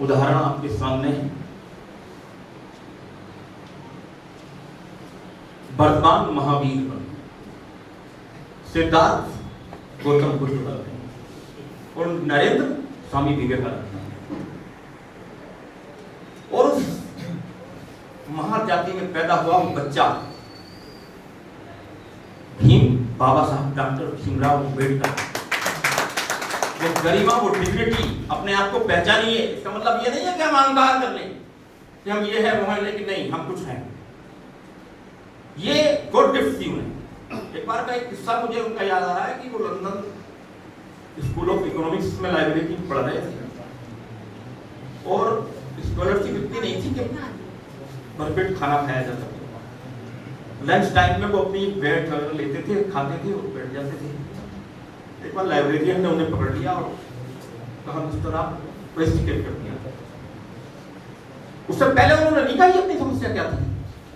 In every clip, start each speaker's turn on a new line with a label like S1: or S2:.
S1: उदाहरण आपके सामने है। वर्तमान महावीर बन, सिद्धार्थ गौतम बुद्ध बन गए और नरेंद्र स्वामी विवेकानंद। और उस महाजाति में पैदा हुआ वो बच्चा भीम बाबा साहब डॉक्टर भीमराव अम्बेडकर। वो गरिमा, वो डिग्निटी, अपने आप को पहचानिए। इसका मतलब ये नहीं है कि हम अहंकार कर लें कि हम ये है वो है, लेकिन नहीं, हम कुछ हैं। ये गॉड गिफ्ट थी उन्हें। एक बार का एक किस्सा मुझे उनका याद आ रहा है कि वो लंदन स्कूल ऑफ इकोनॉमिक्स में लाइब्रेरी पढ़ रहे थे और स्कॉलरशिप इतनी नहीं थी कि भरपेट खाना खाया जा सके। लंच टाइम में वो अपनी बैठ लेते थे, खाते थे और बैठ जाते थे। एक बार लाइब्रेरियन ने उन्हें पकड़ लिया और कहा, मिस्टर आप प्रेस्टिकेट कर दिया। उससे पहले उन्होंने नहीं कहा अपनी समस्या क्या थी,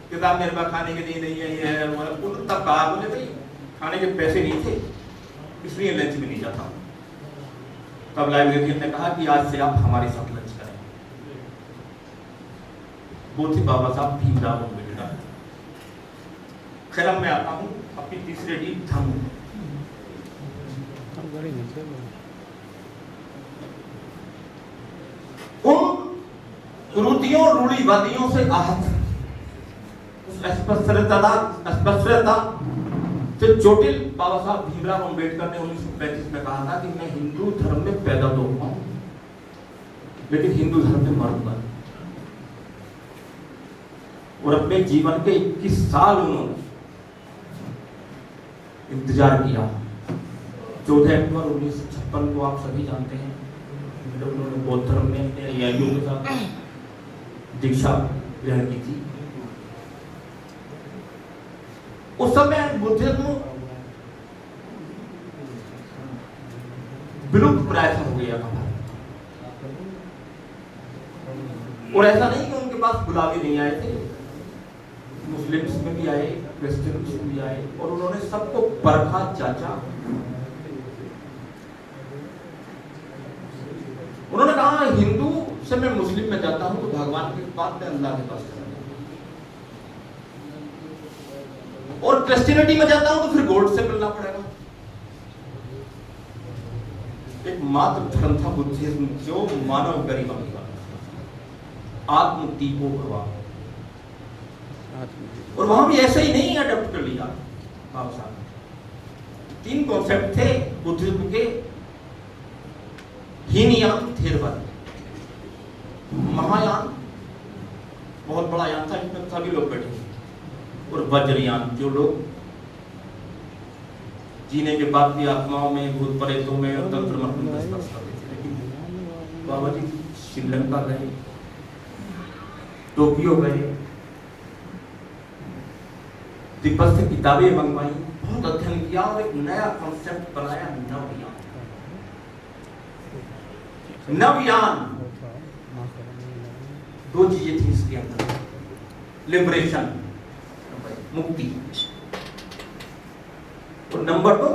S1: किताब मेरे पास खाने के लिए नहीं है, ये है वो है। तब कहा मुझे भाई खाने के पैसे नहीं थे इसलिए लंच में नहीं जाता। तब लाइब्रेरियन ने कहा कि आज से आप हमारे साथ लंच करें। वो थे बाबा साहब भीमराव अम्बेडकर। खैर अब मैं आता हूँ अपनी तीसरे डी धर्म। उन कुरीतियों रूढ़िवादियों से आहत, अस्पृश्यता से चोटिल बाबा साहब भीमराव अम्बेडकर ने 1935 में कहा था कि मैं हिंदू धर्म में पैदा तो हुआ हूं लेकिन हिंदू धर्म में मरूंगा। और अपने जीवन के 21 साल उन्होंने इंतजार किया। 14 अक्टूबर 1956 को आप सभी जानते हैं, जब उन्होंने बौद्ध धर्म में अपने अनुयायियों के साथ दीक्षा ग्रहण की थी। उस समय बुद्धिज्म विलुप्त प्राय हो गया था। और ऐसा नहीं कि उनके पास गुलाबी नहीं आए थे, मुस्लिम्स में भी आए, क्रिश्चियंस में भी आए और उन्होंने सबको परखा, जांचा। उन्होंने कहा हिंदू से मैं मुस्लिम में जाता हूं तो भगवान के पास में अल्लाह के पास चला जाता, और क्रिश्चियनिटी में जाता हूं तो फिर गॉड से मिलना पड़ेगा। एक मात्र धर्म था बुद्धिज्म जो मानव गरिमा की बात, आत्ममुक्ति को भगवान। और वहां भी ऐसे ही नहीं अडॉप्ट कर लिया बाबा साहब। 3 कॉन्सेप्ट थे बुद्धिज्म के। हीनयान थेरवाद, महायान बहुत बड़ा यान था, इसमें सभी लोग बैठे, और वज्रयान जो लोग जीने के बाद भी आत्माओं में, भूत प्रेतों में और तंत्र मंत्र में स्पर्श करते थे। लेकिन बाबा जी श्रीलंका गए, टोक्यो गए, तिब्बत से किताबें मंगवाई, बहुत अध्ययन किया और एक नया कॉन्सेप्ट बनाया, नवयान। नवयान 2 चीजें थी इसके अंदर, लिबरेशन, मुक्ति, और नंबर 2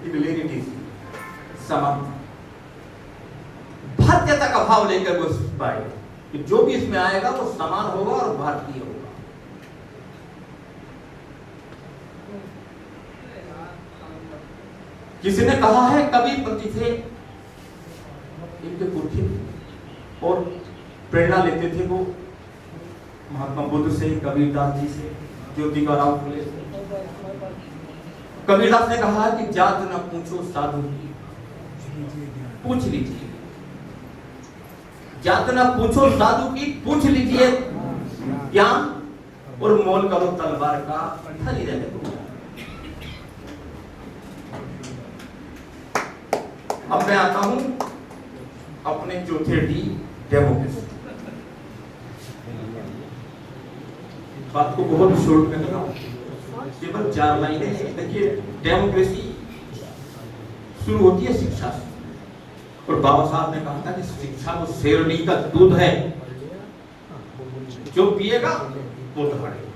S1: इक्वलिटी, समानता। भारतीयता का भाव लेकर वो पाए कि जो भी इसमें आएगा वो समान होगा और भारतीय होगा। किसी ने कहा है कविपति थे, इनके पुरखे और प्रेरणा लेते थे वो महात्मा बुद्ध से, कबीरदास जी से, ज्योतिबा राव फुले से। कबीरदास ने कहा कि जात न पूछो साधु की, पूछ लीजिए। जात न पूछो साधु की, पूछ लीजिए ज्ञान, और मोल करो तलवार का, धनी रहने दो। अब मैं आता हूं अपने चौथे डी, डेमोक्रेसी। बात को बहुत शॉर्ट में बताऊं, केवल 4 लाइनें हैं। देखिए, डेमोक्रेसी शुरू होती है शिक्षा से, और बाबा साहब ने कहा था कि शिक्षा वो शेरनी का दूध है, जो पिएगा वो दौड़ेगा।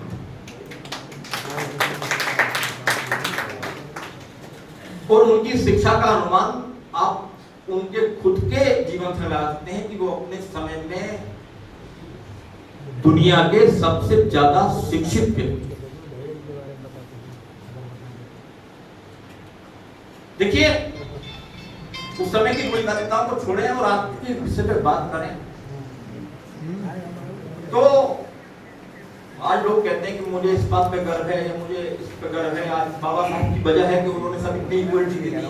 S1: और उनकी शिक्षा का अनुमान आप उनके खुद के जीवन निष्कर्ष लगा सकते हैं कि वो अपने समय में दुनिया के सबसे ज्यादा शिक्षित व्यक्ति। देखिए, उस समय की वैज्ञानिकताओं को छोड़ें और आज के विषय पे बात करें तो आज लोग कहते हैं कि मुझे इस बात पे गर्व है या मुझे इस पे गर्व है। आज बाबा साहब की वजह है कि उन्होंने सब इतनी इक्वलिटी दी है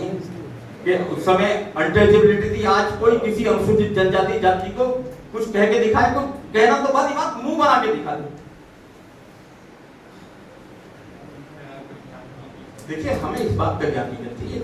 S1: कि उस समय अनटचेबिलिटी थी। आज कोई किसी अनुसूचित जनजाति जाति को कुछ कह के दिखाए तो कहना तो बात ही बात, मुंह बना के दिखा दे। देखिए, हमें इस बात पे ध्यान देना चाहिए।